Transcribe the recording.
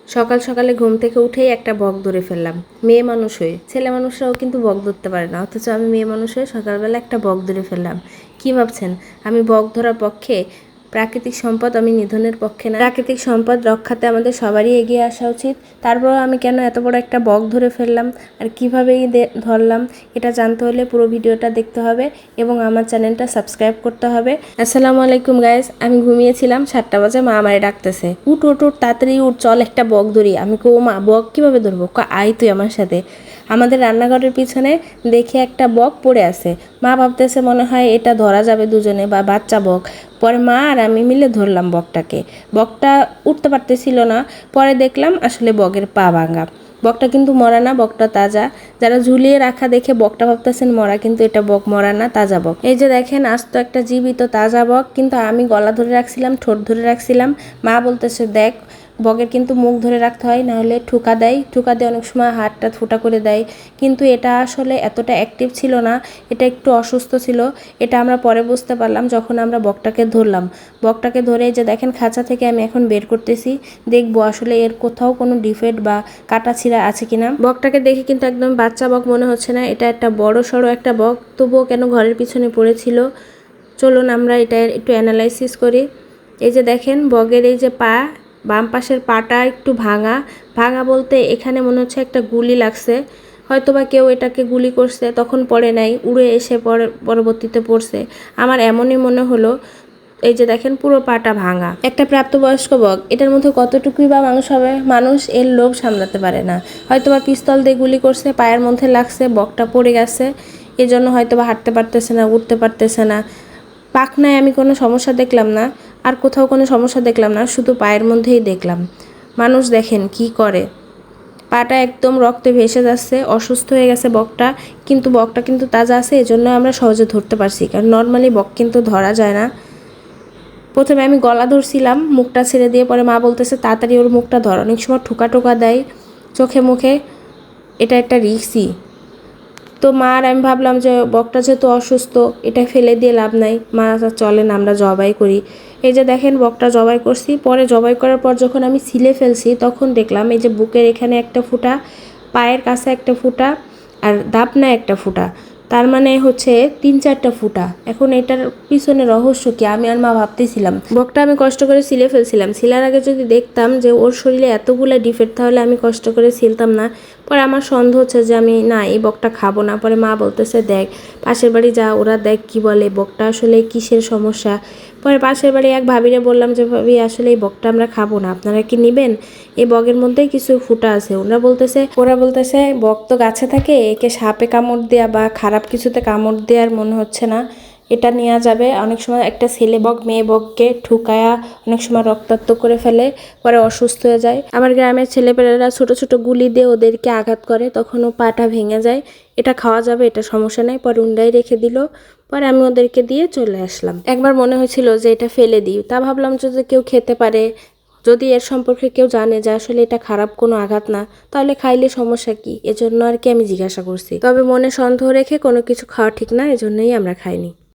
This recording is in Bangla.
সকাল সকালে ঘুম থেকে উঠেই একটা বক ধরে ফেললাম। মেয়ে মানুষ হয়ে, ছেলে মানুষরাও কিন্তু বক ধরতে পারে না, অথচ আমি মেয়ে মানুষ হয়ে সকালবেলা একটা বক ধরে ফেললাম। কি ভাবছেন আমি বক ধরার পক্ষে? প্রাকৃতিক সম্পদ আমি নিধনের পক্ষে না। প্রাকৃতিক সম্পদ রক্ষাতে আমাদের সবারই এগিয়ে আসা উচিত। তারপর আমি কেন এত বড় একটা বক ধরে ফেললাম আর কীভাবেই ধরলাম, এটা জানতে হলে পুরো ভিডিওটা দেখতে হবে এবং আমার চ্যানেলটা সাবস্ক্রাইব করতে হবে। আসসালামু আলাইকুম গাইস, আমি ঘুমিয়েছিলাম, 7টা বাজে মা আমারে ডাকতেছে, উঠ উঠ উঠ, তাড়াতাড়ি উঠ, চল একটা বক ধরি। আমি কো মা, বক কীভাবে ধরবো? আয় তুই আমার সাথে। আমাদের রান্নাঘরের পিছনে দেখে একটা বক পড়ে আছে। মা ভাবতেছে মনে হয় এটা ধরা যাবে দুজনে, বা বাচ্চা বক। পরে মা আর আমি মিলে ধরলাম বকটাকে। বকটা উঠতে পারতেছিল না। পরে দেখলাম আসলে বকের পা ভাঙা। বকটা কিন্তু মরা না, বকটা তাজা। যারা ঝুলিয়ে রাখা দেখে বকটা ভাবতেছেন মরা, কিন্তু এটা বক মরা না, তাজা বক। এই যে দেখেন, আস্ত একটা জীবিত তাজা বক, কিন্তু আমি গলা ধরে রাখছিলাম, ঠোঁট ধরে রাখছিলাম। মা বলতেছে দেখ, বকের কিন্তু মুখ ধরে রাখতে হয়, নাহলে ঠুকা দেয়, ঠুকা দিয়ে অনেক সময় হাতটা ফুটা করে দেয়। কিন্তু এটা আসলে এতটা অ্যাক্টিভ ছিল না, এটা একটু অসুস্থ ছিল। এটা আমরা পরে বুঝতে পারলাম যখন আমরা বকটাকে ধরলাম। বকটাকে ধরে যে দেখেন, খাঁচা থেকে আমি এখন বের করতেছি, দেখবো আসলে এর কোথাও কোনো ডিফেক্ট বা কাটা ছিঁড়া আছে কিনা। বকটাকে দেখে কিন্তু একদম বাচ্চা বক মনে হচ্ছে না, এটা একটা বড় সড়ো একটা বক। তবুও কেন ঘরের পিছনে পড়েছিল? চলুন আমরা এটা একটু অ্যানালাইসিস করি। এই যে দেখেন, বগের এই যে পা, বাম পাশের পাটা একটু ভাঙা। ভাঙা বলতে এখানে মনে হচ্ছে একটা গুলি লাগছে, হয়তোবা কেউ এটাকে গুলি করছে, তখন পড়ে নাই, উড়ে এসে পরবর্তীতে পড়ছে, আমার এমনই মনে হলো। এই যে দেখেন, পুরো পাটা ভাঙা। একটা প্রাপ্তবয়স্ক বক, এটার মধ্যে কতটুকুই বা মানুষ হবে? মানুষ এর লোভ সামলাতে পারে না। হয়তোবা পিস্তল দিয়ে গুলি করছে, পায়ের মধ্যে লাগছে, বকটা পড়ে গেছে, এজন্য হয়তোবা হাঁটতে পারতেছে না, উঠতে পারতেছে না। পাখনায় আমি কোনো সমস্যা দেখলাম না, আর কোথাও কোনো সমস্যা দেখলাম না, শুধু পায়ের মধ্যেই দেখলাম। মানুষ দেখেন কি করে, পাটা একদম রক্তে ভেসে যাচ্ছে, অসুস্থ হয়ে গেছে বকটা। কিন্তু বকটা কিন্তু তাজা আছে, এজন্য আমরা সহজে ধরতে পারছি, কারণ নর্মালি বক কিন্তু ধরা যায় না। প্রথমে আমি গলা ধরছিলাম, মুখটা ছেড়ে দিয়ে, পরে মা বলতেছে তাড়াতাড়ি ওর মুখটা ধর, অনেক সময় ঠোকা টোকা দেয় চোখে মুখে, এটা একটা রিস্কই। তো মা আর আমি ভাবলাম যে বকটা যেহেতু অসুস্থ, এটা ফেলে দিয়ে লাভ নাই, মা চলেন আমরা জবাই করি। এই যে দেখেন, বকটা জবাই করছি। পরে জবাই করার পর যখন আমি ছিলে ফেলছি, তখন দেখলাম এই যে বুকের এখানে একটা ফুটা, পায়ের কাছে একটা ফুটা, আর দাপনায় একটা ফুটা, তার মানে হচ্ছে 3-4টা ফুটা। এখন এটার পিছনে রহস্য কি, আমি আর মা ভাবতেছিলাম। বকটা আমি কষ্ট করে ছিলে ফেলছিলাম, ছিলার আগে যদি দেখতাম যে ওর শরীরে এতগুলো ডিফেক্ট, তাহলে আমি কষ্ট করে ছিলতাম না। পরে আমার সন্দেহ হচ্ছে যে আমি না, এই বকটা খাবো না। পরে মা বলতেছে দেখ পাশের বাড়ি যা, ওরা দেখ কি বলে, বকটা আসলে কিসের সমস্যা। পরে পাশের বাড়ি এক ভাবিরে বললাম যে ভাবি, আসলে এই বকটা আমরা খাবো না, আপনারা কি নেবেন? এই বকের মধ্যেই কিছু ফুটা আছে। ওরা বলতেছে বক তো গাছে থাকে, একে সাপে কামড় দেয়া বা খারাপ কিছুতে কামড় দেওয়ার মনে হচ্ছে না, এটা নেওয়া যাবে। অনেক সময় একটা ছেলে বক মেয়ে বককে ঠুকায়া অনেক সময় রক্তাক্ত করে ফেলে, পরে অসুস্থ হয়ে যায়। আমার গ্রামের ছেলেপেলেরা ছোট ছোট গুলি দিয়ে ওদেরকে আঘাত করে, তখন ও পাটা ভেঙে যায়। এটা খাওয়া যাবে, এটা সমস্যা নাই। পরে উন্ডাই রেখে দিল, পরে আমি ওদেরকে দিয়ে চলে আসলাম। একবার মনে হয়েছিল যে এটা ফেলে দিই, তা ভাবলাম যদি কেউ খেতে পারে, যদি এর সম্পর্কে কেউ জানে যে আসলে এটা খারাপ কোনো আঘাত না, তাহলে খাইলে সমস্যা কি, এজন্য আর কি আমি জিজ্ঞাসা করছি। তবে মনে সন্দেহ রেখে কোনো কিছু খাওয়া ঠিক না, এজন্যই আমরা খাইনি।